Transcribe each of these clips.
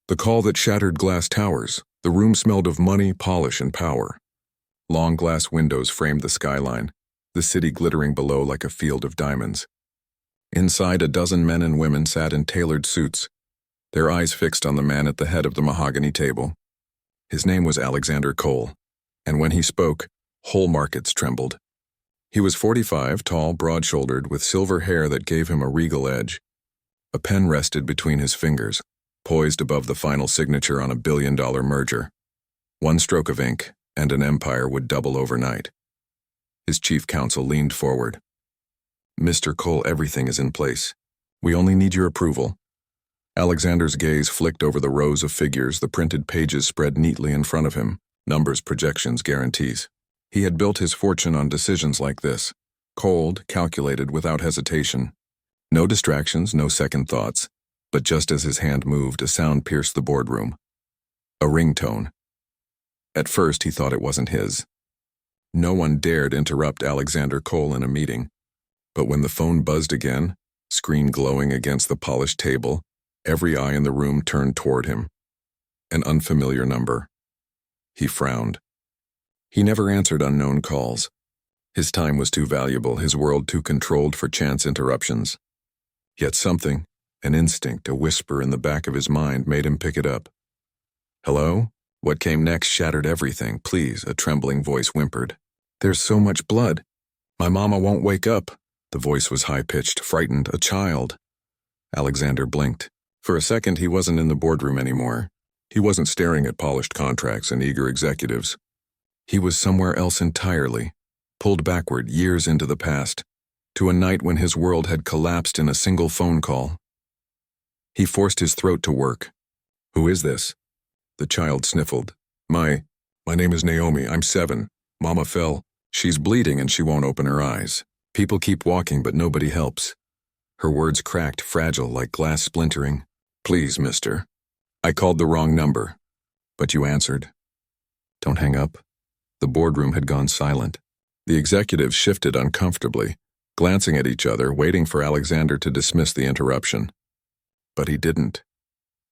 The call that shattered glass towers. The room smelled of money, polish, and power. Long glass windows framed the skyline, the city glittering below like a field of diamonds. Inside, a dozen men and women sat in tailored suits, their eyes fixed on the man at the head of the mahogany table. His name was Alexander Cole, and when he spoke, whole markets trembled. He was 45, tall, broad-shouldered, with silver hair that gave him a regal edge. A pen rested between his fingers, poised above the final signature on a billion-dollar merger. One stroke of ink, and an empire would double overnight. His chief counsel leaned forward. "Mr. Cole, everything is in place. We only need your approval." Alexander's gaze flicked over the rows of figures, the printed pages spread neatly in front of him, numbers, projections, guarantees. He had built his fortune on decisions like this, cold, calculated, without hesitation. No distractions, no second thoughts, but just as his hand moved, a sound pierced the boardroom. A ringtone. At first, he thought it wasn't his. No one dared interrupt Alexander Cole in a meeting, but when the phone buzzed again, screen glowing against the polished table, every eye in the room turned toward him. An unfamiliar number. He frowned. He never answered unknown calls. His time was too valuable, his world too controlled for chance interruptions. Yet something, an instinct, a whisper in the back of his mind made him pick it up. "Hello?" What came next shattered everything. "Please," a trembling voice whimpered. "There's so much blood. My mama won't wake up." The voice was high-pitched, frightened, a child. Alexander blinked. For a second, he wasn't in the boardroom anymore. He wasn't staring at polished contracts and eager executives. He was somewhere else entirely, pulled backward years into the past, to a night when his world had collapsed in a single phone call. He forced his throat to work. "Who is this?" The child sniffled. My name is Naomi. I'm 7. Mama fell. She's bleeding and she won't open her eyes. People keep walking, but nobody helps." Her words cracked, fragile, like glass splintering. "Please, mister. I called the wrong number, but you answered." "Don't hang up." The boardroom had gone silent. The executives shifted uncomfortably, glancing at each other, waiting for Alexander to dismiss the interruption. But he didn't.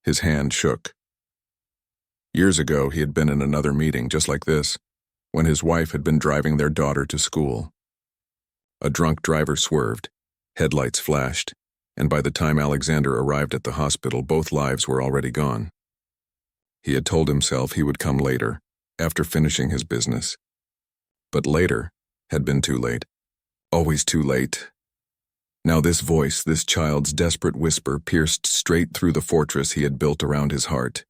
His hand shook. Years ago, he had been in another meeting just like this, when his wife had been driving their daughter to school. A drunk driver swerved, headlights flashed, and by the time Alexander arrived at the hospital, both lives were already gone. He had told himself he would come later, after finishing his business. But later had been too late. Always too late. Now this voice, this child's desperate whisper, pierced straight through the fortress he had built around his heart.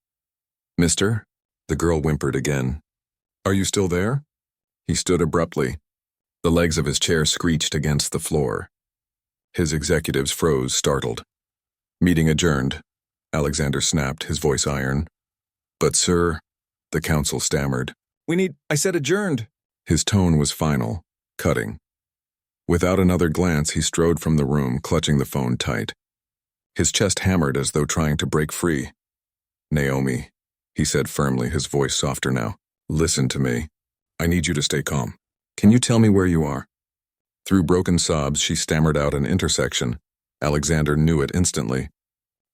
"Mister?" The girl whimpered again. "Are you still there?" He stood abruptly. The legs of his chair screeched against the floor. His executives froze, startled. "Meeting adjourned," Alexander snapped, his voice iron. "But sir," the counsel stammered. I said adjourned." His tone was final, cutting. Without another glance, he strode from the room, clutching the phone tight. His chest hammered as though trying to break free. "Naomi," he said firmly, his voice softer now. "Listen to me. I need you to stay calm. Can you tell me where you are?" Through broken sobs, she stammered out an intersection. Alexander knew it instantly.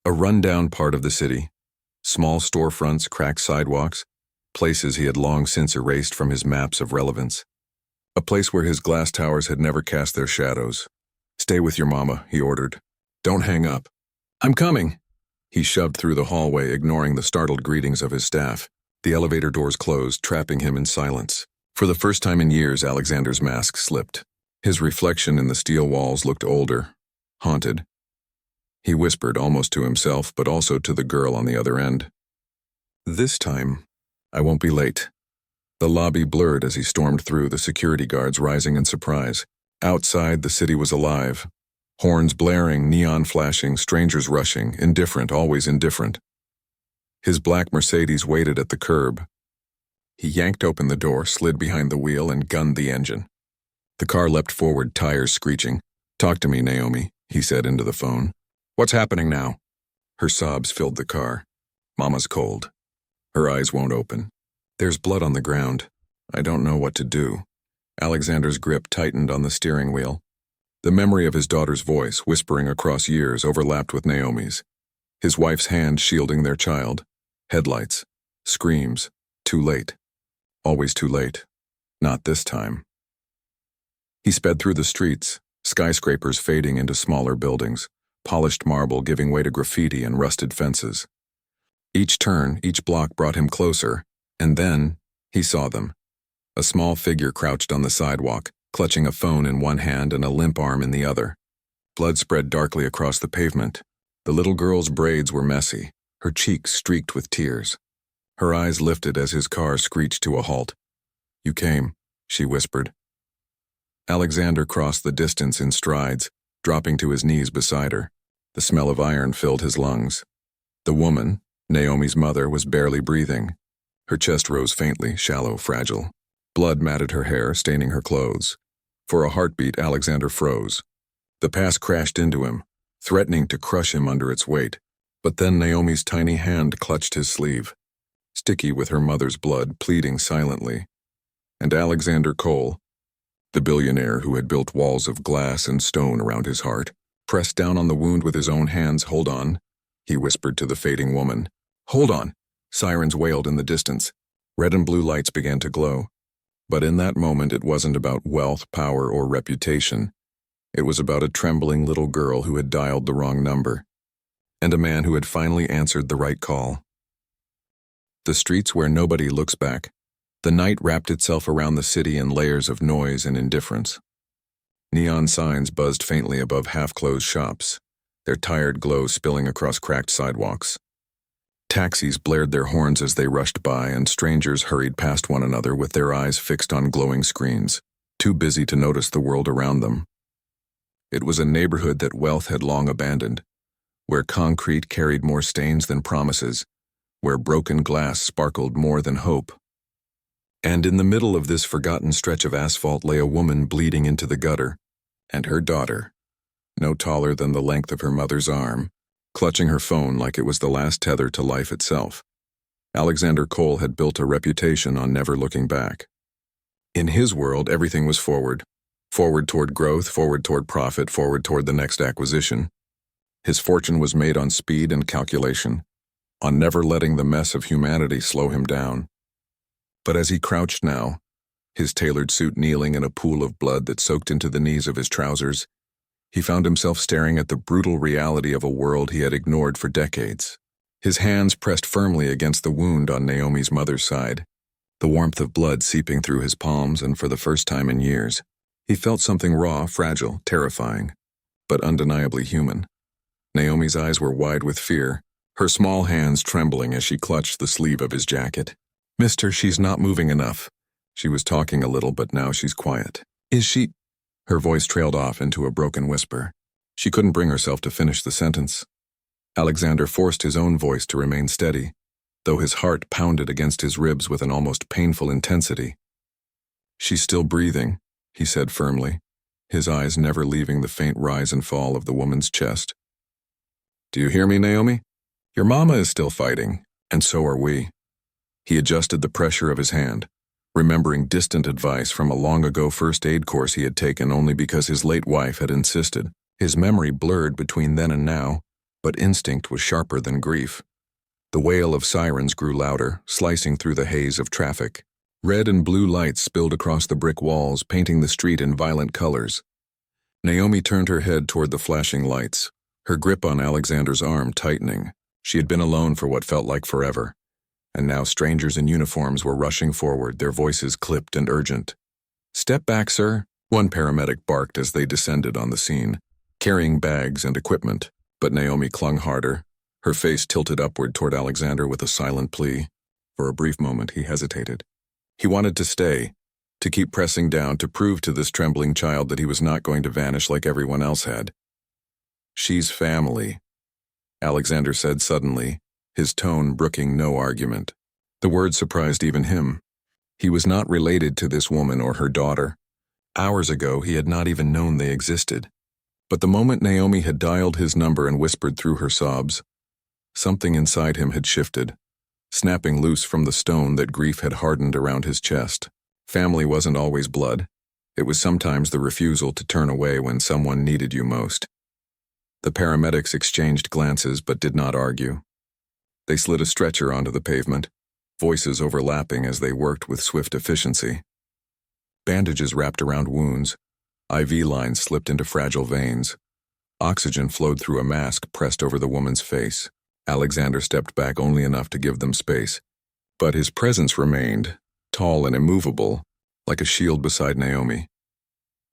A run-down part of the city. Small storefronts, cracked sidewalks, places he had long since erased from his maps of relevance. A place where his glass towers had never cast their shadows. "Stay with your mama," he ordered. "Don't hang up." "I'm coming." He shoved through the hallway, ignoring the startled greetings of his staff. The elevator doors closed, trapping him in silence. For the first time in years, Alexander's mask slipped. His reflection in the steel walls looked older, haunted. He whispered, almost to himself, but also to the girl on the other end. "This time, I won't be late." The lobby blurred as he stormed through, the security guards rising in surprise. Outside, the city was alive. Horns blaring, neon flashing, strangers rushing, indifferent, always indifferent. His black Mercedes waited at the curb. He yanked open the door, slid behind the wheel, and gunned the engine. The car leapt forward, tires screeching. "Talk to me, Naomi," he said into the phone. "What's happening now?" Her sobs filled the car. "Mama's cold. Her eyes won't open. There's blood on the ground. I don't know what to do." Alexander's grip tightened on the steering wheel. The memory of his daughter's voice, whispering across years, overlapped with Naomi's. His wife's hand shielding their child. Headlights. Screams. Too late. Always too late. Not this time. He sped through the streets, skyscrapers fading into smaller buildings, polished marble giving way to graffiti and rusted fences. Each turn, each block brought him closer, and then he saw them. A small figure crouched on the sidewalk, clutching a phone in one hand and a limp arm in the other. Blood spread darkly across the pavement. The little girl's braids were messy, her cheeks streaked with tears. Her eyes lifted as his car screeched to a halt. "You came," she whispered. Alexander crossed the distance in strides, dropping to his knees beside her. The smell of iron filled his lungs. The woman, Naomi's mother, was barely breathing. Her chest rose faintly, shallow, fragile. Blood matted her hair, staining her clothes. For a heartbeat, Alexander froze. The past crashed into him, threatening to crush him under its weight. But then Naomi's tiny hand clutched his sleeve, sticky with her mother's blood, pleading silently. And Alexander Cole, the billionaire who had built walls of glass and stone around his heart, pressed down on the wound with his own hands. "Hold on," he whispered to the fading woman. "Hold on." Sirens wailed in the distance. Red and blue lights began to glow. But in that moment it wasn't about wealth, power, or reputation. It was about a trembling little girl who had dialed the wrong number, and a man who had finally answered the right call. The streets where nobody looks back. The night wrapped itself around the city in layers of noise and indifference. Neon signs buzzed faintly above half-closed shops, their tired glow spilling across cracked sidewalks. Taxis blared their horns as they rushed by, and strangers hurried past one another with their eyes fixed on glowing screens, too busy to notice the world around them. It was a neighborhood that wealth had long abandoned, where concrete carried more stains than promises, where broken glass sparkled more than hope. And in the middle of this forgotten stretch of asphalt lay a woman bleeding into the gutter, and her daughter, no taller than the length of her mother's arm, clutching her phone like it was the last tether to life itself. Alexander Cole had built a reputation on never looking back. In his world, everything was forward. Forward toward growth, forward toward profit, forward toward the next acquisition. His fortune was made on speed and calculation, on never letting the mess of humanity slow him down. But as he crouched now, his tailored suit kneeling in a pool of blood that soaked into the knees of his trousers, he found himself staring at the brutal reality of a world he had ignored for decades. His hands pressed firmly against the wound on Naomi's mother's side, the warmth of blood seeping through his palms, and for the first time in years, he felt something raw, fragile, terrifying, but undeniably human. Naomi's eyes were wide with fear, her small hands trembling as she clutched the sleeve of his jacket. "Mister, she's not moving enough." She was talking a little, but now she's quiet. "Is she—" Her voice trailed off into a broken whisper. She couldn't bring herself to finish the sentence. Alexander forced his own voice to remain steady, though his heart pounded against his ribs with an almost painful intensity. "She's still breathing," he said firmly, his eyes never leaving the faint rise and fall of the woman's chest. "Do you hear me, Naomi? Your mama is still fighting, and so are we." He adjusted the pressure of his hand, remembering distant advice from a long-ago first aid course he had taken only because his late wife had insisted. His memory blurred between then and now, but instinct was sharper than grief. The wail of sirens grew louder, slicing through the haze of traffic. Red and blue lights spilled across the brick walls, painting the street in violent colors. Naomi turned her head toward the flashing lights, her grip on Alexander's arm tightening. She had been alone for what felt like forever, and now strangers in uniforms were rushing forward, their voices clipped and urgent. "Step back, sir," one paramedic barked as they descended on the scene, carrying bags and equipment. But Naomi clung harder, her face tilted upward toward Alexander with a silent plea. For a brief moment he hesitated. He wanted to stay, to keep pressing down, to prove to this trembling child that he was not going to vanish like everyone else had. "She's family," Alexander said suddenly, his tone brooking no argument. The word surprised even him. He was not related to this woman or her daughter. Hours ago he had not even known they existed. But the moment Naomi had dialed his number and whispered through her sobs, something inside him had shifted, snapping loose from the stone that grief had hardened around his chest. Family wasn't always blood. It was sometimes the refusal to turn away when someone needed you most. The paramedics exchanged glances but did not argue. They slid a stretcher onto the pavement, voices overlapping as they worked with swift efficiency. Bandages wrapped around wounds, IV lines slipped into fragile veins. Oxygen flowed through a mask pressed over the woman's face. Alexander stepped back only enough to give them space. But his presence remained, tall and immovable, like a shield beside Naomi.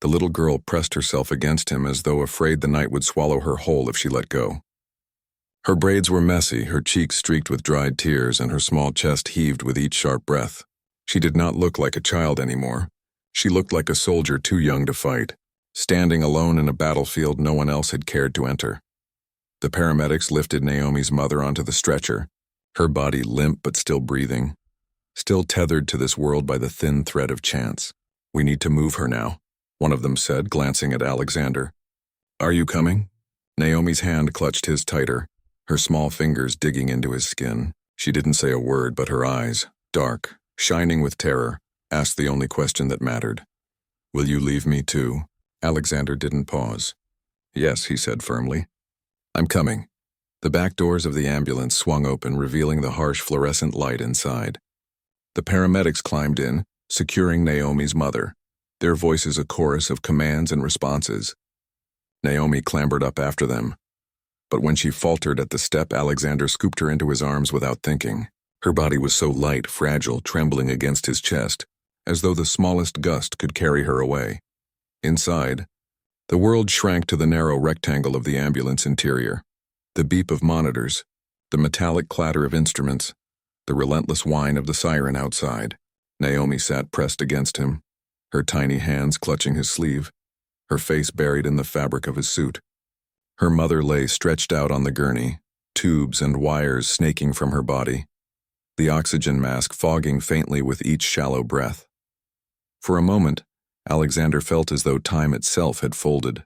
The little girl pressed herself against him as though afraid the night would swallow her whole if she let go. Her braids were messy, her cheeks streaked with dried tears, and her small chest heaved with each sharp breath. She did not look like a child anymore. She looked like a soldier too young to fight, standing alone in a battlefield no one else had cared to enter. The paramedics lifted Naomi's mother onto the stretcher, her body limp but still breathing, still tethered to this world by the thin thread of chance. "We need to move her now," one of them said, glancing at Alexander. "Are you coming?" Naomi's hand clutched his tighter, her small fingers digging into his skin. She didn't say a word, but her eyes, dark, shining with terror, asked the only question that mattered. "Will you leave me too?" Alexander didn't pause. "Yes," he said firmly. "I'm coming." The back doors of the ambulance swung open, revealing the harsh fluorescent light inside. The paramedics climbed in, securing Naomi's mother, their voices a chorus of commands and responses. Naomi clambered up after them. But when she faltered at the step, Alexander scooped her into his arms without thinking. Her body was so light, fragile, trembling against his chest, as though the smallest gust could carry her away. Inside, the world shrank to the narrow rectangle of the ambulance interior. The beep of monitors, the metallic clatter of instruments, the relentless whine of the siren outside. Naomi sat pressed against him, her tiny hands clutching his sleeve, her face buried in the fabric of his suit. Her mother lay stretched out on the gurney, tubes and wires snaking from her body, the oxygen mask fogging faintly with each shallow breath. For a moment, Alexander felt as though time itself had folded.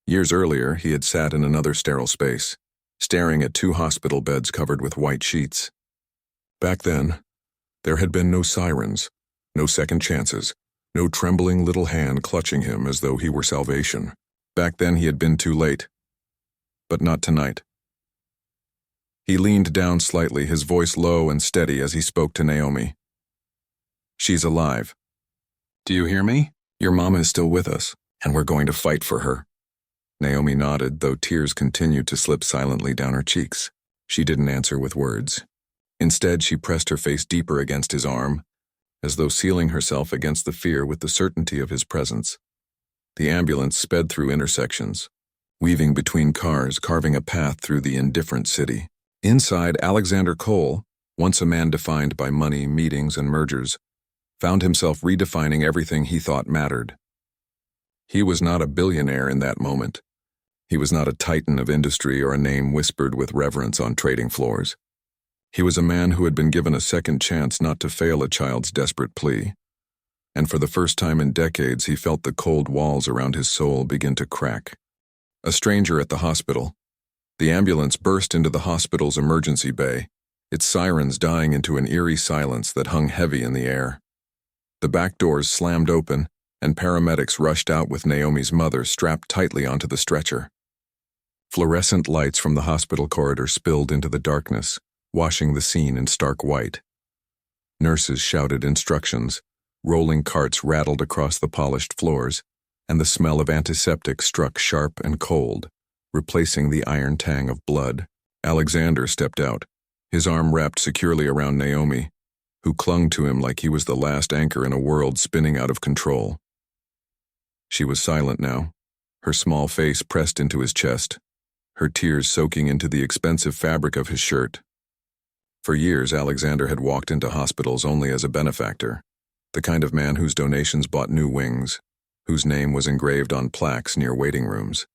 Years earlier, he had sat in another sterile space, staring at 2 hospital beds covered with white sheets. Back then, there had been no sirens, no second chances, no trembling little hand clutching him as though he were salvation. Back then he had been too late. But not tonight. He leaned down slightly, his voice low and steady as he spoke to Naomi. "She's alive. Do you hear me? Your mama is still with us, and we're going to fight for her." Naomi nodded, though tears continued to slip silently down her cheeks. She didn't answer with words. Instead, she pressed her face deeper against his arm, as though sealing herself against the fear with the certainty of his presence. The ambulance sped through intersections, weaving between cars, carving a path through the indifferent city. Inside, Alexander Cole, once a man defined by money, meetings, and mergers, found himself redefining everything he thought mattered. He was not a billionaire in that moment. He was not a titan of industry or a name whispered with reverence on trading floors. He was a man who had been given a second chance not to fail a child's desperate plea. And for the first time in decades, he felt the cold walls around his soul begin to crack. A stranger at the hospital. The ambulance burst into the hospital's emergency bay, its sirens dying into an eerie silence that hung heavy in the air. The back doors slammed open, and paramedics rushed out with Naomi's mother strapped tightly onto the stretcher. Fluorescent lights from the hospital corridor spilled into the darkness, washing the scene in stark white. Nurses shouted instructions, rolling carts rattled across the polished floors, and the smell of antiseptic struck sharp and cold, replacing the iron tang of blood. Alexander stepped out, his arm wrapped securely around Naomi, who clung to him like he was the last anchor in a world spinning out of control. She was silent now, her small face pressed into his chest, her tears soaking into the expensive fabric of his shirt. For years, Alexander had walked into hospitals only as a benefactor, the kind of man whose donations bought new wings, whose name was engraved on plaques near waiting rooms.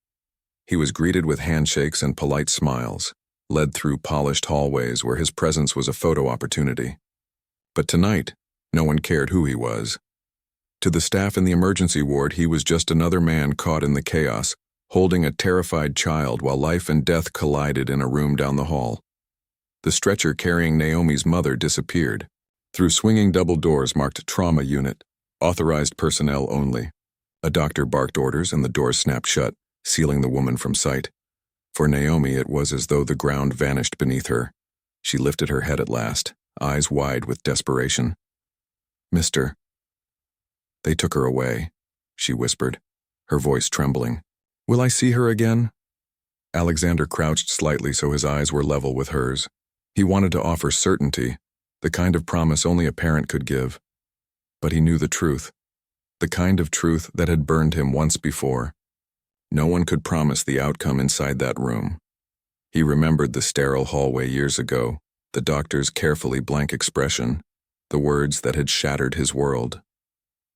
He was greeted with handshakes and polite smiles, led through polished hallways where his presence was a photo opportunity. But tonight, no one cared who he was. To the staff in the emergency ward, he was just another man caught in the chaos, holding a terrified child while life and death collided in a room down the hall. The stretcher carrying Naomi's mother disappeared, through swinging double doors marked trauma unit, authorized personnel only. A doctor barked orders and the doors snapped shut, sealing the woman from sight. For Naomi, it was as though the ground vanished beneath her, She lifted her head at last, eyes wide with desperation. "Mister." "They took her away," she whispered, her voice trembling. "Will I see her again?" Alexander crouched slightly so his eyes were level with hers. He wanted to offer certainty, the kind of promise only a parent could give. But he knew the truth, the kind of truth that had burned him once before. No one could promise the outcome inside that room. He remembered the sterile hallway years ago, the doctor's carefully blank expression, the words that had shattered his world.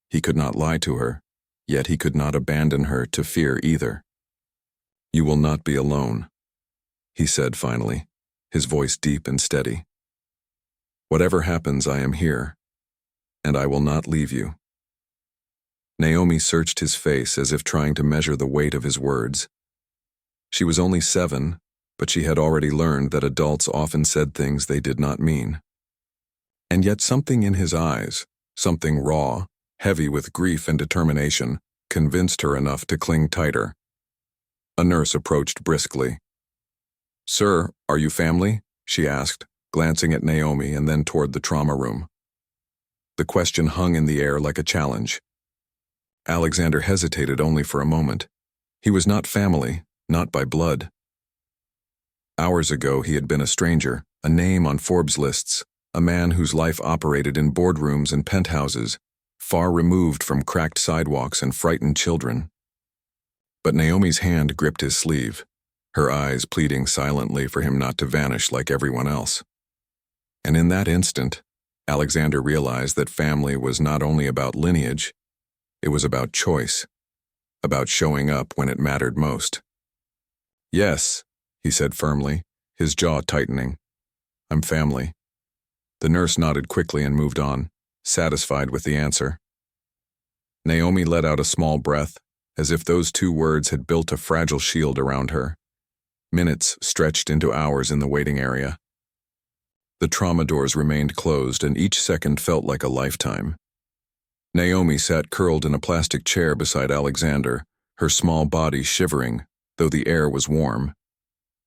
He could not lie to her, yet he could not abandon her to fear either. "You will not be alone," he said finally, his voice deep and steady. "Whatever happens, I am here, and I will not leave you." Naomi searched his face as if trying to measure the weight of his words. She was only 7, but she had already learned that adults often said things they did not mean. And yet something in his eyes, something raw, heavy with grief and determination, convinced her enough to cling tighter. A nurse approached briskly. "Sir, are you family?" she asked, glancing at Naomi and then toward the trauma room. The question hung in the air like a challenge. Alexander hesitated only for a moment. He was not family, not by blood. Hours ago he had been a stranger, a name on Forbes lists, a man whose life operated in boardrooms and penthouses, far removed from cracked sidewalks and frightened children. But Naomi's hand gripped his sleeve, her eyes pleading silently for him not to vanish like everyone else. And in that instant, Alexander realized that family was not only about lineage, it was about choice, about showing up when it mattered most. "Yes," he said firmly, his jaw tightening. "I'm family." The nurse nodded quickly and moved on, satisfied with the answer. Naomi let out a small breath, as if those 2 words had built a fragile shield around her. Minutes stretched into hours in the waiting area. The trauma doors remained closed, and each second felt like a lifetime. Naomi sat curled in a plastic chair beside Alexander, her small body shivering, though the air was warm.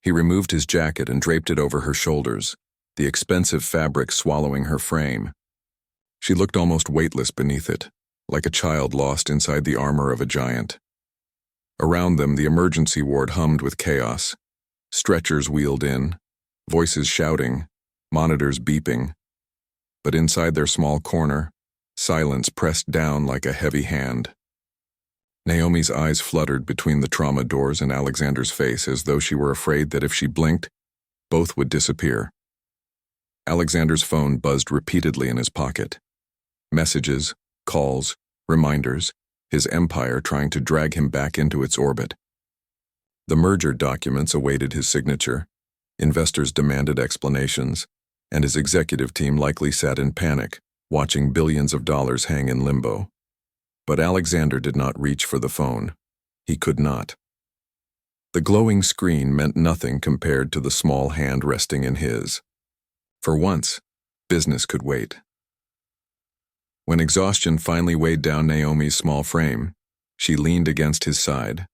He removed his jacket and draped it over her shoulders, the expensive fabric swallowing her frame. She looked almost weightless beneath it, like a child lost inside the armor of a giant. Around them, the emergency ward hummed with chaos. Stretchers wheeled in, voices shouting, monitors beeping. But inside their small corner, silence pressed down like a heavy hand. Naomi's eyes fluttered between the trauma doors and Alexander's face as though she were afraid that if she blinked, both would disappear. Alexander's phone buzzed repeatedly in his pocket. Messages, calls, reminders, his empire trying to drag him back into its orbit. The merger documents awaited his signature, investors demanded explanations, and his executive team likely sat in panic, watching billions of dollars hang in limbo. But Alexander did not reach for the phone. He could not. The glowing screen meant nothing compared to the small hand resting in his. For once, business could wait. When exhaustion finally weighed down Naomi's small frame, she leaned against his side,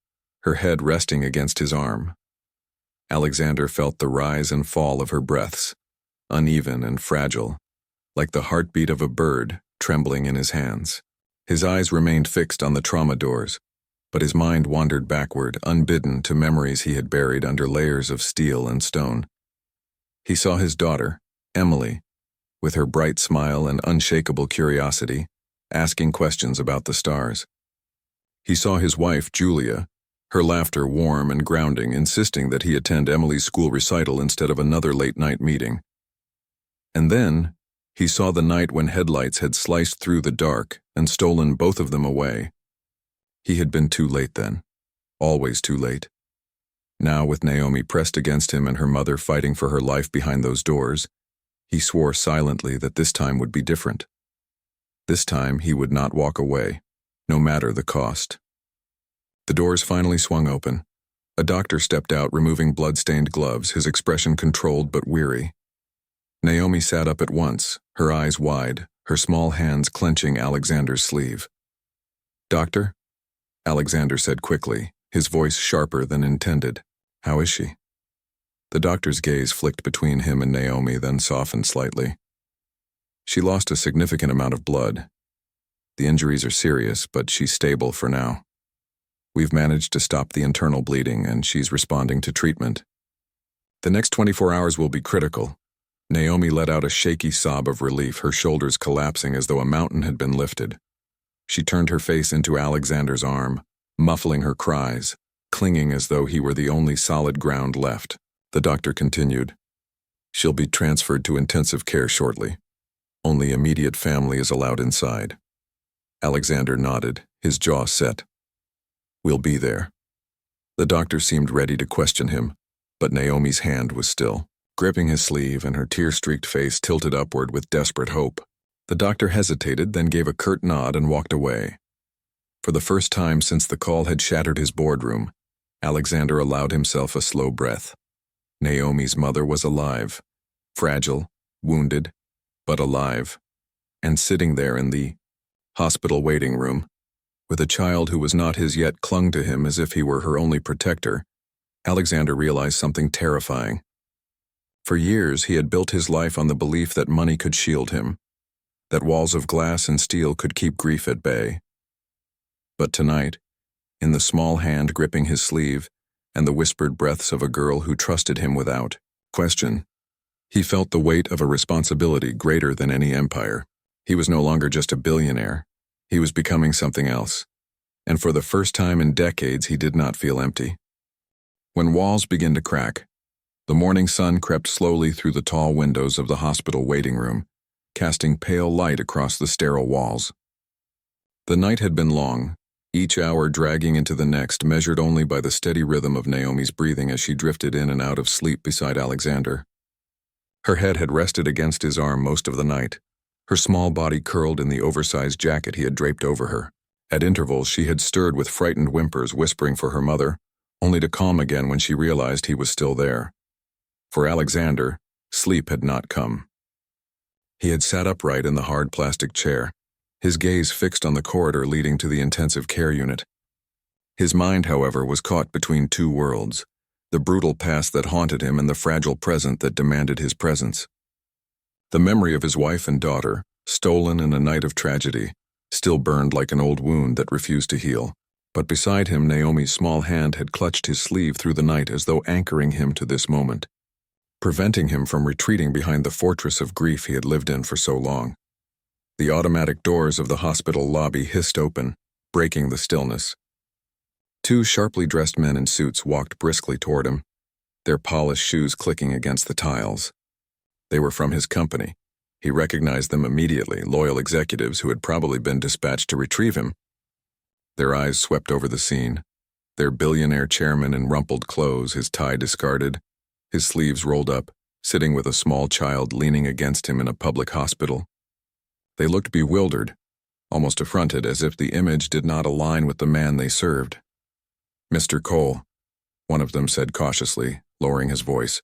her head resting against his arm. Alexander felt the rise and fall of her breaths, uneven and fragile, like the heartbeat of a bird trembling in his hands. His eyes remained fixed on the trauma doors, but his mind wandered backward, unbidden, to memories he had buried under layers of steel and stone. He saw his daughter, Emily, with her bright smile and unshakable curiosity, asking questions about the stars. He saw his wife, Julia, her laughter warm and grounding, insisting that he attend Emily's school recital instead of another late-night meeting. And then, he saw the night when headlights had sliced through the dark and stolen both of them away. He had been too late then, always too late. Now, with Naomi pressed against him and her mother fighting for her life behind those doors, he swore silently that this time would be different. This time he would not walk away, no matter the cost. The doors finally swung open. A doctor stepped out, removing blood-stained gloves, his expression controlled but weary. Naomi sat up at once, her eyes wide, her small hands clenching Alexander's sleeve. "Doctor?" Alexander said quickly, his voice sharper than intended. "How is she?" The doctor's gaze flicked between him and Naomi, then softened slightly. She lost a significant amount of blood. The injuries are serious, but she's stable for now. We've managed to stop the internal bleeding, and she's responding to treatment. The next 24 hours will be critical. Naomi let out a shaky sob of relief, her shoulders collapsing as though a mountain had been lifted. She turned her face into Alexander's arm, muffling her cries, clinging as though he were the only solid ground left. The doctor continued. She'll be transferred to intensive care shortly. Only immediate family is allowed inside. Alexander nodded, his jaw set. We'll be there. The doctor seemed ready to question him, but Naomi's hand was still, gripping his sleeve, and her tear-streaked face tilted upward with desperate hope. The doctor hesitated, then gave a curt nod and walked away. For the first time since the call had shattered his boardroom, Alexander allowed himself a slow breath. Naomi's mother was alive, fragile, wounded, but alive, and sitting there in the hospital waiting room, with a child who was not his yet clung to him as if he were her only protector. Alexander realized something terrifying. For years he had built his life on the belief that money could shield him, that walls of glass and steel could keep grief at bay. But tonight, in the small hand gripping his sleeve and the whispered breaths of a girl who trusted him without question, he felt the weight of a responsibility greater than any empire. He was no longer just a billionaire. He was becoming something else. And for the first time in decades, he did not feel empty. When walls began to crack, the morning sun crept slowly through the tall windows of the hospital waiting room, casting pale light across the sterile walls. The night had been long, each hour dragging into the next, measured only by the steady rhythm of Naomi's breathing as she drifted in and out of sleep beside Alexander. Her head had rested against his arm most of the night, her small body curled in the oversized jacket he had draped over her. At intervals, she had stirred with frightened whimpers, whispering for her mother, only to calm again when she realized he was still there. For Alexander, sleep had not come. He had sat upright in the hard plastic chair, his gaze fixed on the corridor leading to the intensive care unit. His mind, however, was caught between two worlds, the brutal past that haunted him and the fragile present that demanded his presence. The memory of his wife and daughter, stolen in a night of tragedy, still burned like an old wound that refused to heal. But beside him, Naomi's small hand had clutched his sleeve through the night as though anchoring him to this moment, preventing him from retreating behind the fortress of grief he had lived in for so long. The automatic doors of the hospital lobby hissed open, breaking the stillness. Two sharply dressed men in suits walked briskly toward him, their polished shoes clicking against the tiles. They were from his company. He recognized them immediately, loyal executives who had probably been dispatched to retrieve him. Their eyes swept over the scene, their billionaire chairman in rumpled clothes, his tie discarded, his sleeves rolled up, sitting with a small child leaning against him in a public hospital. They looked bewildered, almost affronted, as if the image did not align with the man they served. "Mr. Cole," one of them said cautiously, lowering his voice.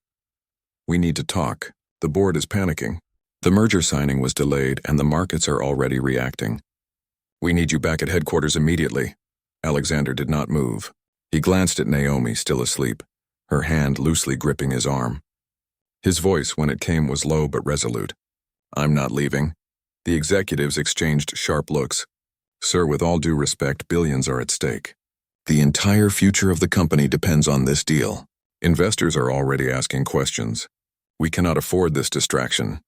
"We need to talk. The board is panicking. The merger signing was delayed, and the markets are already reacting. We need you back at headquarters immediately." Alexander did not move. He glanced at Naomi, still asleep, her hand loosely gripping his arm. His voice, when it came, was low but resolute. "I'm not leaving." The executives exchanged sharp looks. "Sir, with all due respect, billions are at stake. The entire future of the company depends on this deal. Investors are already asking questions. We cannot afford this distraction."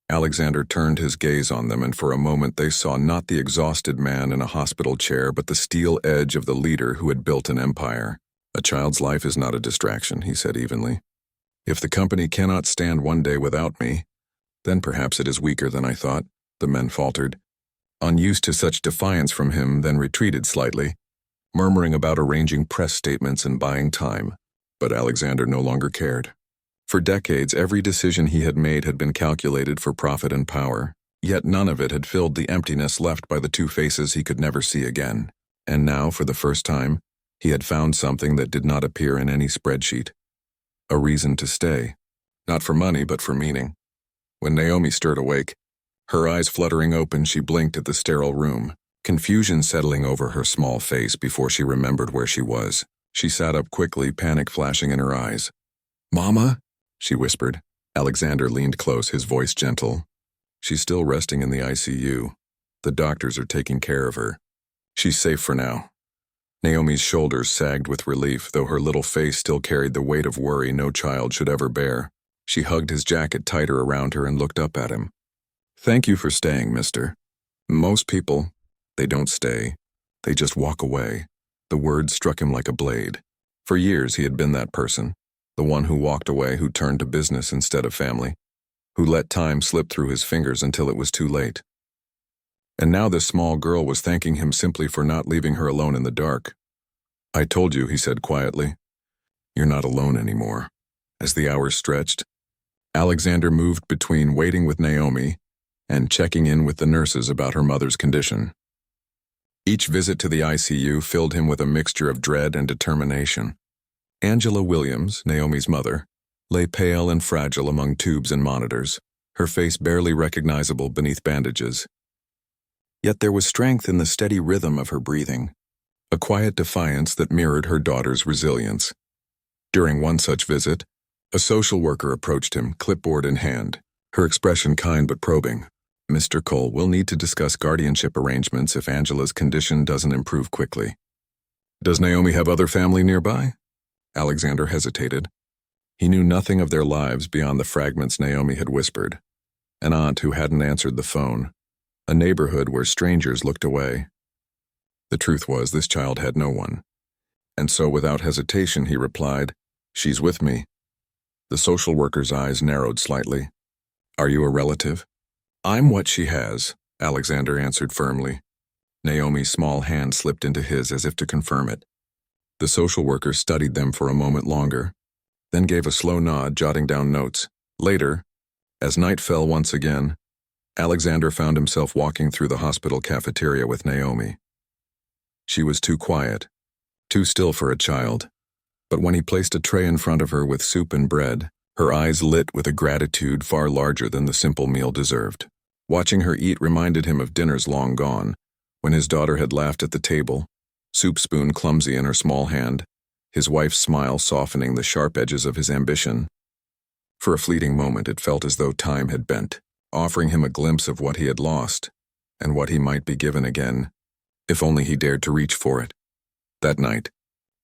Alexander turned his gaze on them, and for a moment they saw not the exhausted man in a hospital chair, but the steel edge of the leader who had built an empire. "A child's life is not a distraction," he said evenly. "If the company cannot stand one day without me, then perhaps it is weaker than I thought," the men faltered, unused to such defiance from him, then retreated slightly, murmuring about arranging press statements and buying time. But Alexander no longer cared. For decades, every decision he had made had been calculated for profit and power, yet none of it had filled the emptiness left by the two faces he could never see again. And now, for the first time, he had found something that did not appear in any spreadsheet. A reason to stay. Not for money, but for meaning. When Naomi stirred awake, her eyes fluttering open, she blinked at the sterile room, confusion settling over her small face before she remembered where she was. She sat up quickly, panic flashing in her eyes. "Mama?" she whispered. Alexander leaned close, his voice gentle. She's still resting in the ICU. The doctors are taking care of her. She's safe for now. Naomi's shoulders sagged with relief, though her little face still carried the weight of worry no child should ever bear. She hugged his jacket tighter around her and looked up at him. Thank you for staying, mister. Most people, they don't stay. They just walk away. The word struck him like a blade. For years he had been that person, the one who walked away, who turned to business instead of family, who let time slip through his fingers until it was too late. And now this small girl was thanking him simply for not leaving her alone in the dark. I told you, he said quietly. You're not alone anymore. As the hours stretched, Alexander moved between waiting with Naomi and checking in with the nurses about her mother's condition. Each visit to the ICU filled him with a mixture of dread and determination. Angela Williams, Naomi's mother, lay pale and fragile among tubes and monitors, her face barely recognizable beneath bandages. Yet there was strength in the steady rhythm of her breathing, a quiet defiance that mirrored her daughter's resilience. During one such visit, a social worker approached him, clipboard in hand, her expression kind but probing. Mr. Cole, we'll need to discuss guardianship arrangements if Angela's condition doesn't improve quickly. Does Naomi have other family nearby? Alexander hesitated. He knew nothing of their lives beyond the fragments Naomi had whispered. An aunt who hadn't answered the phone, a neighborhood where strangers looked away. The truth was, this child had no one. And so without hesitation he replied, She's with me. The social worker's eyes narrowed slightly. Are you a relative? I'm what she has, Alexander answered firmly. Naomi's small hand slipped into his as if to confirm it. The social worker studied them for a moment longer, then gave a slow nod, jotting down notes. Later, as night fell once again, Alexander found himself walking through the hospital cafeteria with Naomi. She was too quiet, too still for a child, but when he placed a tray in front of her with soup and bread, her eyes lit with a gratitude far larger than the simple meal deserved. Watching her eat reminded him of dinners long gone, when his daughter had laughed at the table, soup spoon clumsy in her small hand, his wife's smile softening the sharp edges of his ambition. For a fleeting moment it felt as though time had bent, offering him a glimpse of what he had lost, and what he might be given again, if only he dared to reach for it. That night,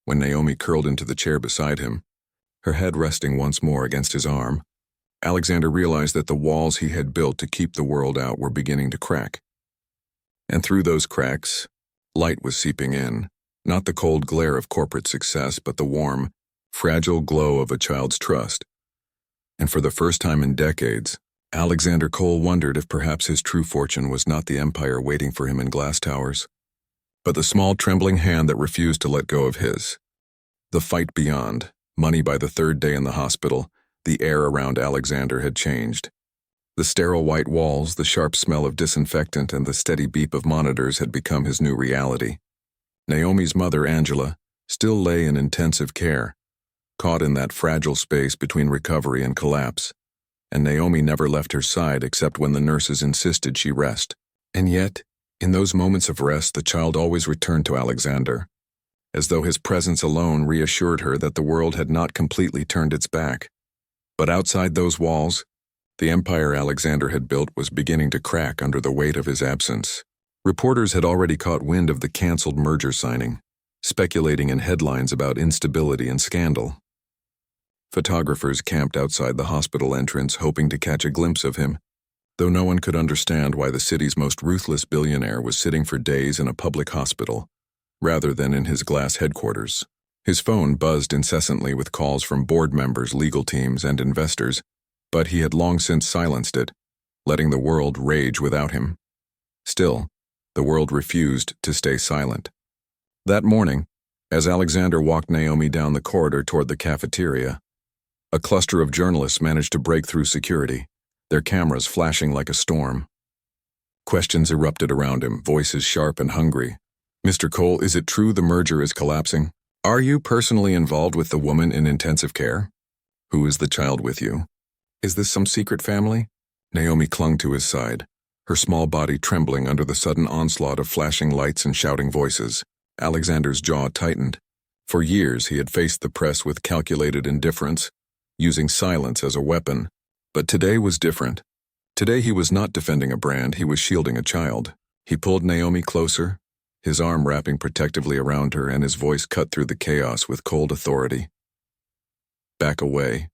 when Naomi curled into the chair beside him, her head resting once more against his arm, Alexander realized that the walls he had built to keep the world out were beginning to crack. And through those cracks, light was seeping in, not the cold glare of corporate success, but the warm, fragile glow of a child's trust. And for the first time in decades, Alexander Cole wondered if perhaps his true fortune was not the empire waiting for him in glass towers, but the small trembling hand that refused to let go of his. The fight beyond, money by the third day in the hospital, the air around Alexander had changed. The sterile white walls, the sharp smell of disinfectant, and the steady beep of monitors had become his new reality. Naomi's mother, Angela, still lay in intensive care, caught in that fragile space between recovery and collapse, and Naomi never left her side except when the nurses insisted she rest. And yet, in those moments of rest, the child always returned to Alexander, as though his presence alone reassured her that the world had not completely turned its back. But outside those walls, the empire Alexander had built was beginning to crack under the weight of his absence. Reporters had already caught wind of the canceled merger signing, speculating in headlines about instability and scandal. Photographers camped outside the hospital entrance hoping to catch a glimpse of him, though no one could understand why the city's most ruthless billionaire was sitting for days in a public hospital, rather than in his glass headquarters. His phone buzzed incessantly with calls from board members, legal teams, and investors, but he had long since silenced it, letting the world rage without him. Still, the world refused to stay silent. That morning, as Alexander walked Naomi down the corridor toward the cafeteria, a cluster of journalists managed to break through security, their cameras flashing like a storm. Questions erupted around him, voices sharp and hungry. Mr. Cole, is it true the merger is collapsing? Are you personally involved with the woman in intensive care? Who is the child with you? Is this some secret family? Naomi clung to his side, her small body trembling under the sudden onslaught of flashing lights and shouting voices. Alexander's jaw tightened. For years he had faced the press with calculated indifference, using silence as a weapon. But today was different. Today he was not defending a brand, he was shielding a child. He pulled Naomi closer, his arm wrapping protectively around her, and his voice cut through the chaos with cold authority. Back away.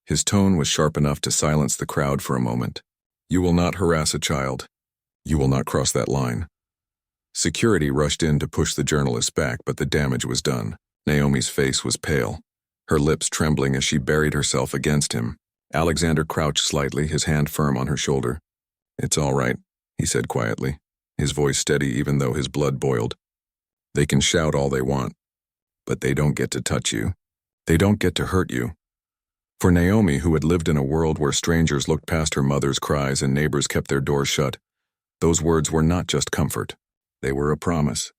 His tone was sharp enough to silence the crowd for a moment. You will not harass a child. You will not cross that line. Security rushed in to push the journalist back, but the damage was done. Naomi's face was pale, her lips trembling as she buried herself against him. Alexander crouched slightly, his hand firm on her shoulder. It's all right, he said quietly, his voice steady even though his blood boiled. They can shout all they want, but they don't get to touch you. They don't get to hurt you. For Naomi, who had lived in a world where strangers looked past her mother's cries and neighbors kept their doors shut, those words were not just comfort. They were a promise.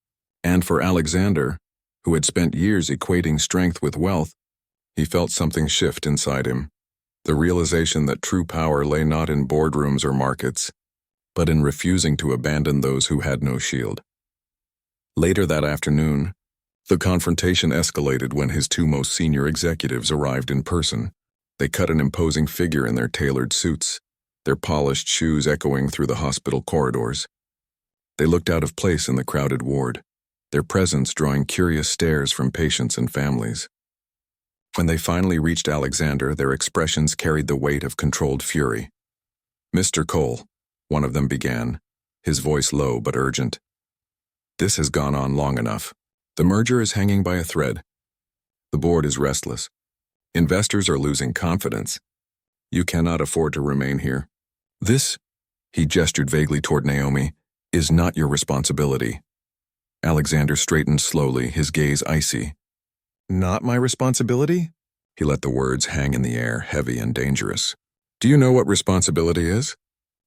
And for Alexander, who had spent years equating strength with wealth, he felt something shift inside him. The realization that true power lay not in boardrooms or markets, but in refusing to abandon those who had no shield. Later that afternoon, the confrontation escalated when his two most senior executives arrived in person. They cut an imposing figure in their tailored suits, their polished shoes echoing through the hospital corridors. They looked out of place in the crowded ward, their presence drawing curious stares from patients and families. When they finally reached Alexander, their expressions carried the weight of controlled fury. Mr. Cole, one of them began, his voice low but urgent. This has gone on long enough. The merger is hanging by a thread. The board is restless. Investors are losing confidence. You cannot afford to remain here. This, he gestured vaguely toward Naomi, is not your responsibility. Alexander straightened slowly, his gaze icy. Not my responsibility? He let the words hang in the air, heavy and dangerous. Do you know what responsibility is?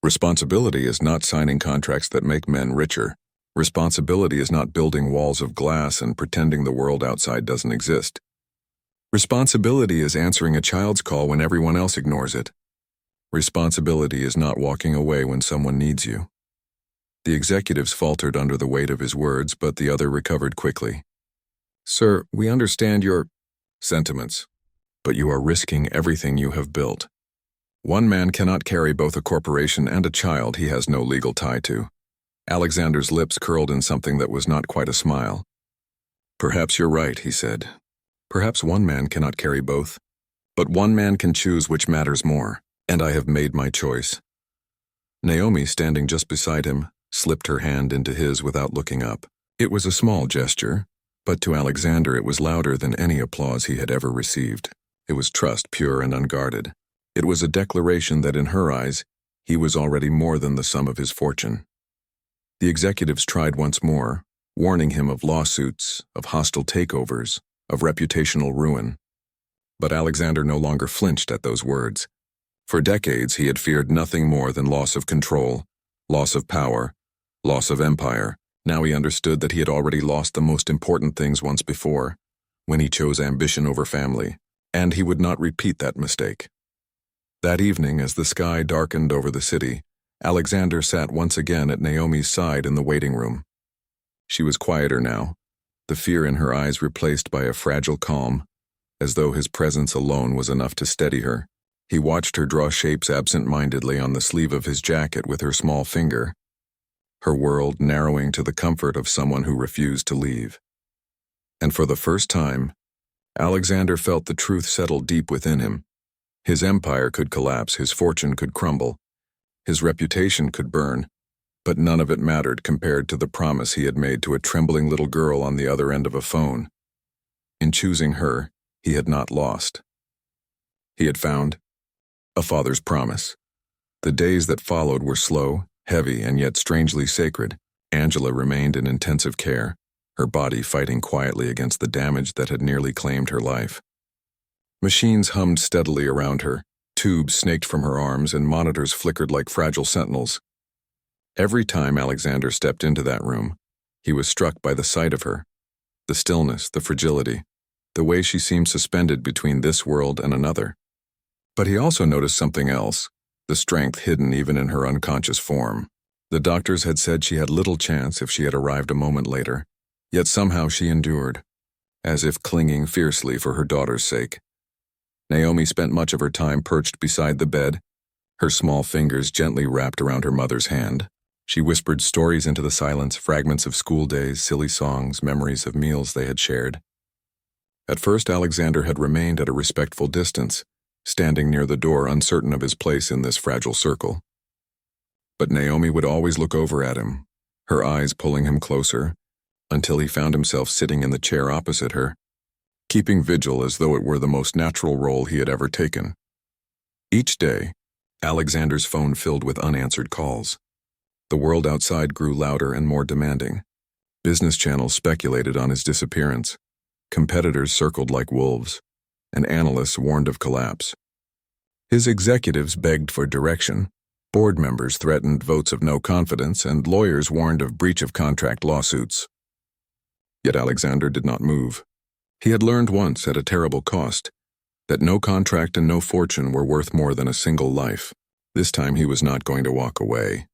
Responsibility is not signing contracts that make men richer. Responsibility is not building walls of glass and pretending the world outside doesn't exist. Responsibility is answering a child's call when everyone else ignores it. Responsibility is not walking away when someone needs you. The executives faltered under the weight of his words, but the other recovered quickly. Sir, we understand your sentiments, but you are risking everything you have built. One man cannot carry both a corporation and a child he has no legal tie to. Alexander's lips curled in something that was not quite a smile. Perhaps you're right, he said. Perhaps one man cannot carry both. But one man can choose which matters more, and I have made my choice. Naomi, standing just beside him, slipped her hand into his without looking up. It was a small gesture, but to Alexander it was louder than any applause he had ever received. It was trust, pure and unguarded. It was a declaration that in her eyes, he was already more than the sum of his fortune. The executives tried once more, warning him of lawsuits, of hostile takeovers, of reputational ruin. But Alexander no longer flinched at those words. For decades he had feared nothing more than loss of control, loss of power, loss of empire. Now he understood that he had already lost the most important things once before, when he chose ambition over family, and he would not repeat that mistake. That evening, as the sky darkened over the city, Alexander sat once again at Naomi's side in the waiting room. She was quieter now, the fear in her eyes replaced by a fragile calm, as though his presence alone was enough to steady her. He watched her draw shapes absent-mindedly on the sleeve of his jacket with her small finger, her world narrowing to the comfort of someone who refused to leave. And for the first time, Alexander felt the truth settle deep within him. His empire could collapse, his fortune could crumble, his reputation could burn, but none of it mattered compared to the promise he had made to a trembling little girl on the other end of a phone. In choosing her, he had not lost. He had found a father's promise. The days that followed were slow, heavy, and yet strangely sacred. Angela remained in intensive care, her body fighting quietly against the damage that had nearly claimed her life. Machines hummed steadily around her, tubes snaked from her arms, and monitors flickered like fragile sentinels. Every time Alexander stepped into that room, he was struck by the sight of her, the stillness, the fragility, the way she seemed suspended between this world and another. But he also noticed something else, the strength hidden even in her unconscious form. The doctors had said she had little chance if she had arrived a moment later, yet somehow she endured, as if clinging fiercely for her daughter's sake. Naomi spent much of her time perched beside the bed, her small fingers gently wrapped around her mother's hand. She whispered stories into the silence, fragments of school days, silly songs, memories of meals they had shared. At first, Alexander had remained at a respectful distance, standing near the door, uncertain of his place in this fragile circle. But Naomi would always look over at him, her eyes pulling him closer, until he found himself sitting in the chair opposite her, keeping vigil as though it were the most natural role he had ever taken. Each day, Alexander's phone filled with unanswered calls. The world outside grew louder and more demanding. Business channels speculated on his disappearance. Competitors circled like wolves, and analysts warned of collapse. His executives begged for direction. Board members threatened votes of no confidence, and lawyers warned of breach of contract lawsuits. Yet Alexander did not move. He had learned once, at a terrible cost, that no contract and no fortune were worth more than a single life. This time he was not going to walk away.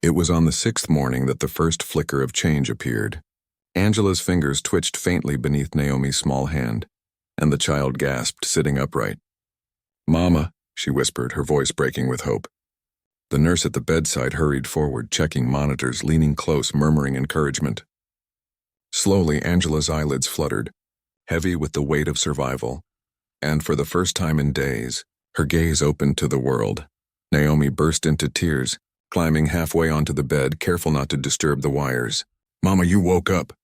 It was on the 6th morning that the first flicker of change appeared. Angela's fingers twitched faintly beneath Naomi's small hand, and the child gasped, sitting upright. "Mama," she whispered, her voice breaking with hope. The nurse at the bedside hurried forward, checking monitors, leaning close, murmuring encouragement. Slowly, Angela's eyelids fluttered, heavy with the weight of survival, and for the first time in days, her gaze opened to the world. Naomi burst into tears, climbing halfway onto the bed, careful not to disturb the wires. "Mama, you woke up."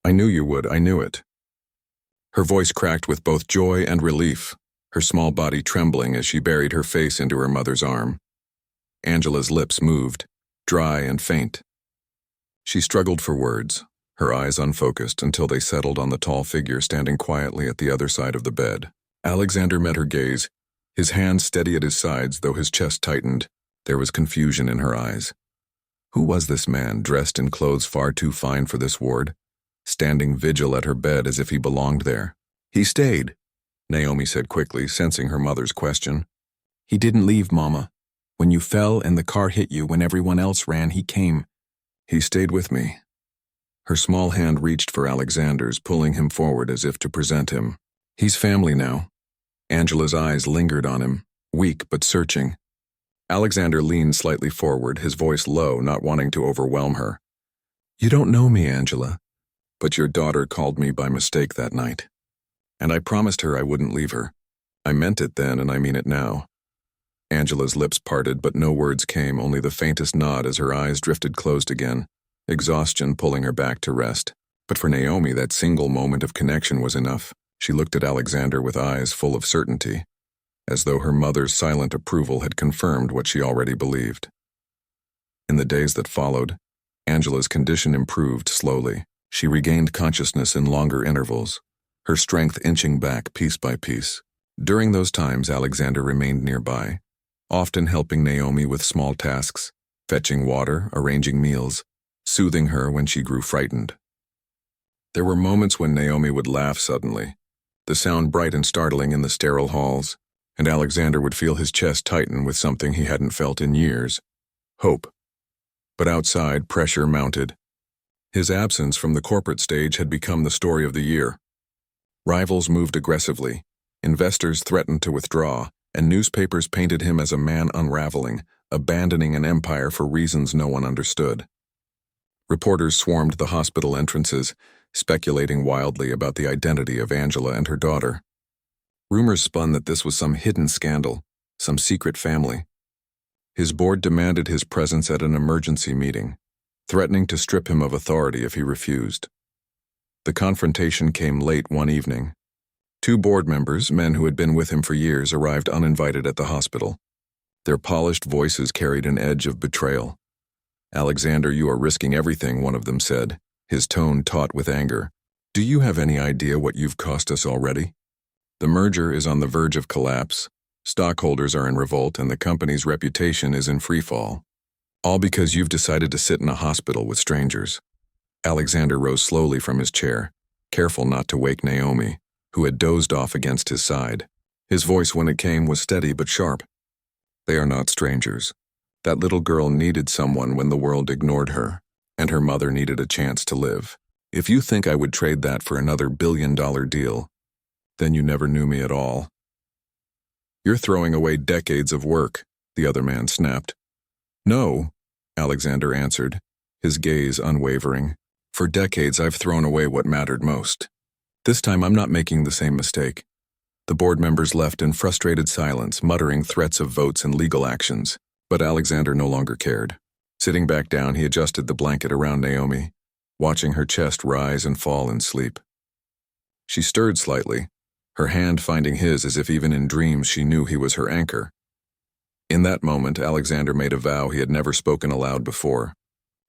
"I knew you would, I knew it." Her voice cracked with both joy and relief, her small body trembling as she buried her face into her mother's arm. Angela's lips moved, dry and faint. She struggled for words, her eyes unfocused until they settled on the tall figure standing quietly at the other side of the bed. Alexander met her gaze, his hands steady at his sides, though his chest tightened. There was confusion in her eyes. Who was this man, dressed in clothes far too fine for this ward, standing vigil at her bed as if he belonged there? "He stayed," Naomi said quickly, sensing her mother's question. "He didn't leave, Mama. When you fell and the car hit you, when everyone else ran, he came." "He stayed with me." Her small hand reached for Alexander's, pulling him forward as if to present him. "He's family now." Angela's eyes lingered on him, weak but searching. Alexander leaned slightly forward, his voice low, not wanting to overwhelm her. "You don't know me, Angela, but your daughter called me by mistake that night. And I promised her I wouldn't leave her. I meant it then, and I mean it now." Angela's lips parted, but no words came, only the faintest nod as her eyes drifted closed again, exhaustion pulling her back to rest. But for Naomi, that single moment of connection was enough. She looked at Alexander with eyes full of certainty, as though her mother's silent approval had confirmed what she already believed. In the days that followed, Angela's condition improved slowly. She regained consciousness in longer intervals, her strength inching back piece by piece. During those times, Alexander remained nearby, often helping Naomi with small tasks, fetching water, arranging meals, soothing her when she grew frightened. There were moments when Naomi would laugh suddenly, the sound bright and startling in the sterile halls, and Alexander would feel his chest tighten with something he hadn't felt in years: hope. But outside, pressure mounted. His absence from the corporate stage had become the story of the year. Rivals moved aggressively, investors threatened to withdraw, and newspapers painted him as a man unraveling, abandoning an empire for reasons no one understood. Reporters swarmed the hospital entrances, speculating wildly about the identity of Angela and her daughter. Rumors spun that this was some hidden scandal, some secret family. His board demanded his presence at an emergency meeting, threatening to strip him of authority if he refused. The confrontation came late one evening. 2 board members, men who had been with him for years, arrived uninvited at the hospital. Their polished voices carried an edge of betrayal. "Alexander, you are risking everything," one of them said, his tone taut with anger. "Do you have any idea what you've cost us already? The merger is on the verge of collapse, stockholders are in revolt, and the company's reputation is in freefall. All because you've decided to sit in a hospital with strangers." Alexander rose slowly from his chair, careful not to wake Naomi, who had dozed off against his side. His voice, when it came, was steady but sharp. "They are not strangers. That little girl needed someone when the world ignored her, and her mother needed a chance to live. If you think I would trade that for another billion-dollar deal, then you never knew me at all." You're throwing away decades of work, the other man snapped. No, Alexander answered, his gaze unwavering. For decades I've thrown away what mattered most. This time I'm not making the same mistake. The board members left in frustrated silence, muttering threats of votes and legal actions. But Alexander no longer cared. Sitting back down, he adjusted the blanket around Naomi, watching her chest rise and fall in sleep. She stirred slightly, her hand finding his as if even in dreams she knew he was her anchor. In that moment, Alexander made a vow he had never spoken aloud before.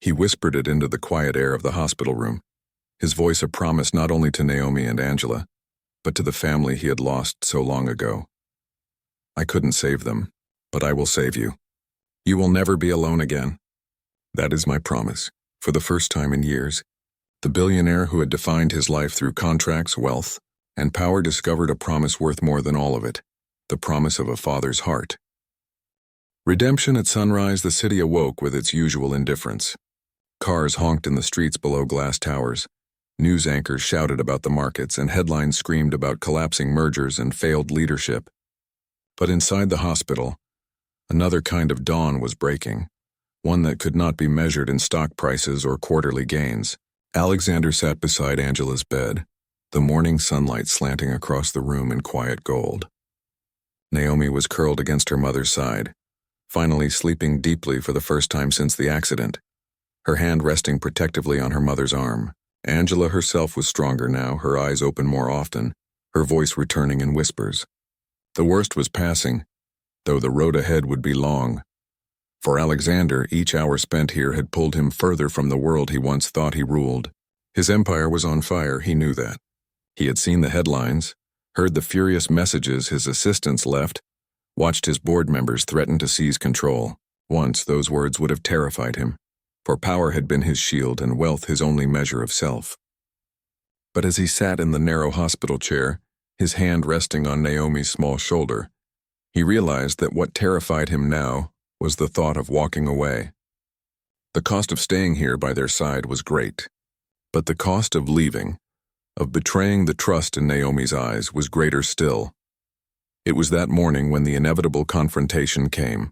He whispered it into the quiet air of the hospital room, his voice a promise not only to Naomi and Angela, but to the family he had lost so long ago. I couldn't save them, but I will save you. You will never be alone again. That is my promise. For the first time in years, the billionaire who had defined his life through contracts, wealth, and power discovered a promise worth more than all of it, the promise of a father's heart. Redemption at sunrise, the city awoke with its usual indifference. Cars honked in the streets below glass towers. News anchors shouted about the markets, and headlines screamed about collapsing mergers and failed leadership. But inside the hospital, another kind of dawn was breaking, one that could not be measured in stock prices or quarterly gains. Alexander sat beside Angela's bed, the morning sunlight slanting across the room in quiet gold. Naomi was curled against her mother's side, finally sleeping deeply for the first time since the accident, her hand resting protectively on her mother's arm. Angela herself was stronger now, her eyes open more often, her voice returning in whispers. The worst was passing, though the road ahead would be long. For Alexander, each hour spent here had pulled him further from the world he once thought he ruled. His empire was on fire, he knew that. He had seen the headlines, heard the furious messages his assistants left, watched his board members threaten to seize control. Once those words would have terrified him, for power had been his shield and wealth his only measure of self. But as he sat in the narrow hospital chair, his hand resting on Naomi's small shoulder, he realized that what terrified him now was the thought of walking away. The cost of staying here by their side was great, but the cost of leaving, of betraying the trust in Naomi's eyes, was greater still. It was that morning when the inevitable confrontation came.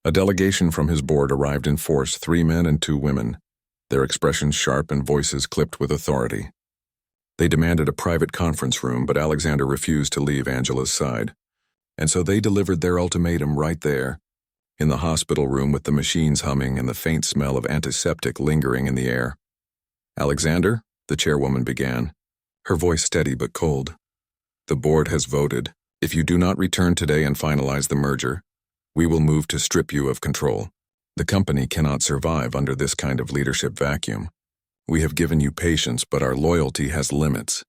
A delegation from his board arrived in force, 3 men and 2 women, their expressions sharp and voices clipped with authority. They demanded a private conference room, but Alexander refused to leave Angela's side. And so they delivered their ultimatum right there, in the hospital room with the machines humming and the faint smell of antiseptic lingering in the air. Alexander, the chairwoman began, her voice steady but cold. The board has voted. If you do not return today and finalize the merger, we will move to strip you of control. The company cannot survive under this kind of leadership vacuum. We have given you patience, but our loyalty has limits.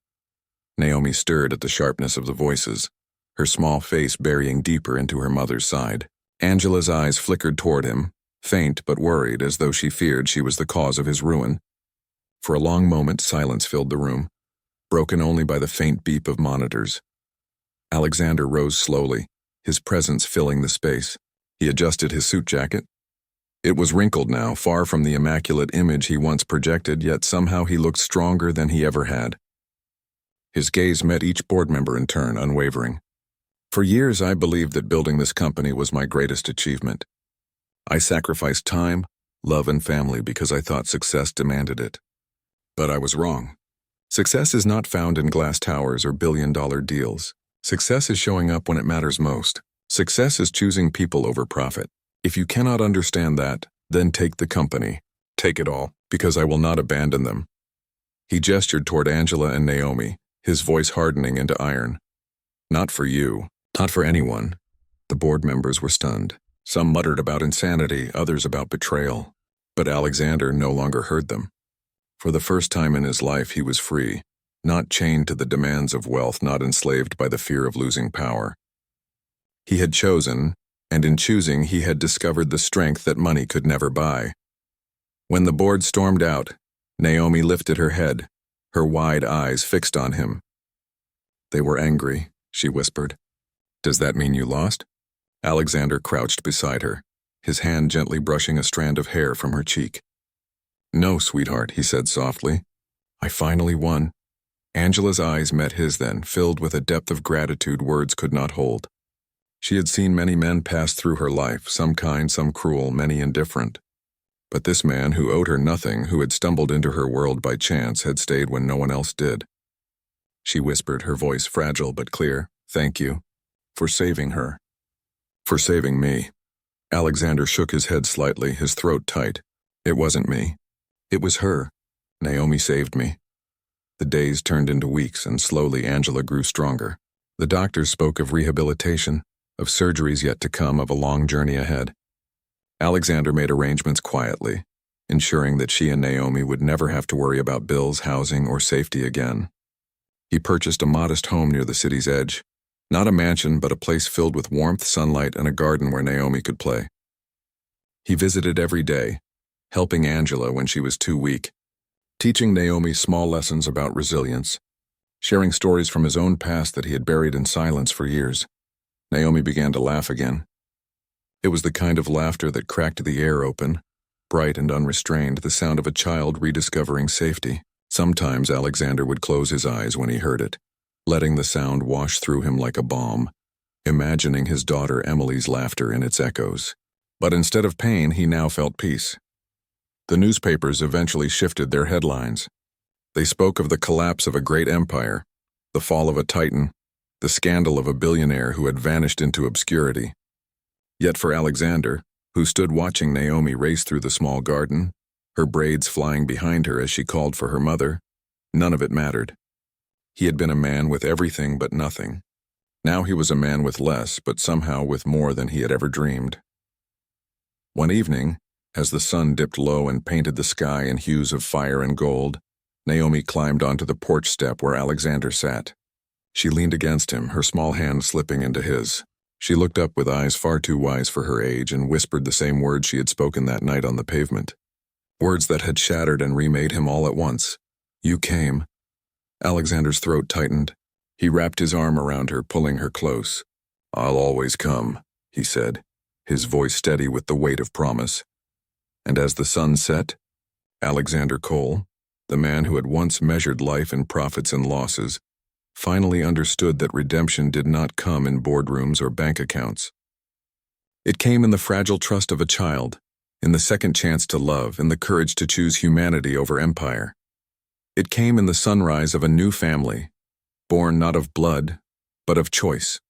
Naomi stirred at the sharpness of the voices, her small face burying deeper into her mother's side. Angela's eyes flickered toward him, faint but worried, as though she feared she was the cause of his ruin. For a long moment, silence filled the room, broken only by the faint beep of monitors. Alexander rose slowly, his presence filling the space. He adjusted his suit jacket. It was wrinkled now, far from the immaculate image he once projected, yet somehow he looked stronger than he ever had. His gaze met each board member in turn, unwavering. For years I believed that building this company was my greatest achievement. I sacrificed time, love, and family because I thought success demanded it. But I was wrong. Success is not found in glass towers or billion-dollar deals. Success is showing up when it matters most. Success is choosing people over profit. If you cannot understand that, then take the company. Take it all, because I will not abandon them. He gestured toward Angela and Naomi, his voice hardening into iron. Not for you, not for anyone. The board members were stunned. Some muttered about insanity, others about betrayal. But Alexander no longer heard them. For the first time in his life, he was free, not chained to the demands of wealth, not enslaved by the fear of losing power. He had chosen, and in choosing he had discovered the strength that money could never buy. When the board stormed out, Naomi lifted her head, her wide eyes fixed on him. They were angry, she whispered. Does that mean you lost? Alexander crouched beside her, his hand gently brushing a strand of hair from her cheek. No, sweetheart, he said softly. I finally won. Angela's eyes met his then, filled with a depth of gratitude words could not hold. She had seen many men pass through her life, some kind, some cruel, many indifferent. But this man, who owed her nothing, who had stumbled into her world by chance, had stayed when no one else did. She whispered, her voice fragile but clear, "Thank you. For saving her. For saving me." Alexander shook his head slightly, his throat tight. "It wasn't me. It was her. Naomi saved me." The days turned into weeks, and slowly Angela grew stronger. The doctors spoke of rehabilitation, of surgeries yet to come, of a long journey ahead. Alexander made arrangements quietly, ensuring that she and Naomi would never have to worry about bills, housing, or safety again. He purchased a modest home near the city's edge, not a mansion but a place filled with warmth, sunlight, and a garden where Naomi could play. He visited every day, helping Angela when she was too weak, teaching Naomi small lessons about resilience, sharing stories from his own past that he had buried in silence for years. Naomi began to laugh again. It was the kind of laughter that cracked the air open, bright and unrestrained, the sound of a child rediscovering safety. Sometimes Alexander would close his eyes when he heard it, letting the sound wash through him like a balm, imagining his daughter Emily's laughter in its echoes. But instead of pain, he now felt peace. The newspapers eventually shifted their headlines. They spoke of the collapse of a great empire, the fall of a titan, the scandal of a billionaire who had vanished into obscurity. Yet for Alexander, who stood watching Naomi race through the small garden, her braids flying behind her as she called for her mother, none of it mattered. He had been a man with everything but nothing. Now he was a man with less, but somehow with more than he had ever dreamed. One evening, as the sun dipped low and painted the sky in hues of fire and gold, Naomi climbed onto the porch step where Alexander sat. She leaned against him, her small hand slipping into his. She looked up with eyes far too wise for her age and whispered the same words she had spoken that night on the pavement. Words that had shattered and remade him all at once. "You came." Alexander's throat tightened. He wrapped his arm around her, pulling her close. "I'll always come," he said, his voice steady with the weight of promise. And as the sun set, Alexander Cole, the man who had once measured life in profits and losses, finally understood that redemption did not come in boardrooms or bank accounts. It came in the fragile trust of a child, in the second chance to love, in the courage to choose humanity over empire. It came in the sunrise of a new family, born not of blood, but of choice.